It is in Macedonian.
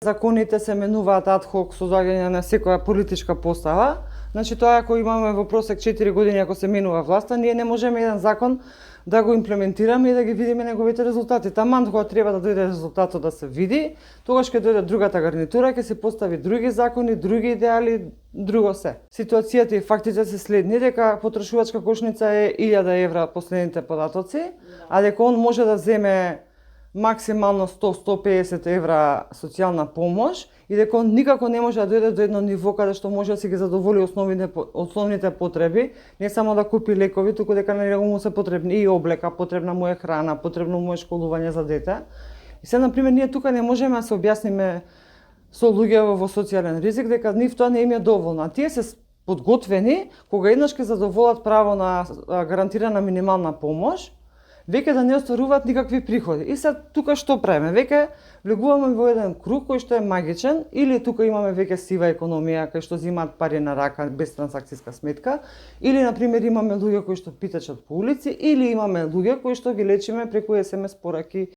Законите се менуваат ад хок со доаѓање на секоја политичка постава. Значи тоа ако имаме во просек 4 години ако се менува власта, ние не можеме еден закон да го имплементираме и да ги видиме неговите резултати. Таман кога треба да дојде резултатот да се види, тогаш ќе дојде другата гарнитура, ќе се постави други закони, други идеали, друго се. Ситуацијата и фактите се следни, дека потрошувачка кошница е 1000 евра последните податоци, а дека он може да земе максимално 100-150 евра социјална помош и дека он никако не може да дојде до едно ниво каде што може да си ги задоволи основните потреби, не само да купи лекови, туку дека на него му се потребни и облека, потребна му е храна, потребно му е школување за дете. И се, например, ние тука не можеме да се објасниме со луѓе во социјален ризик дека нив тоа не им е доволно. А тие се подготвени кога еднаш ќе задоволат право на гарантирана минимална помош, веќе да не остваруваат никакви приходи. И сега тука што правиме? Веќе влегуваме во еден круг кој што е магичен, или тука имаме веќе сива економија кај што земаат пари на рака без трансакцијска сметка, или на пример имаме луѓе кои што питачат по улици, или имаме луѓе кои што ги лечиме преку SMS пораки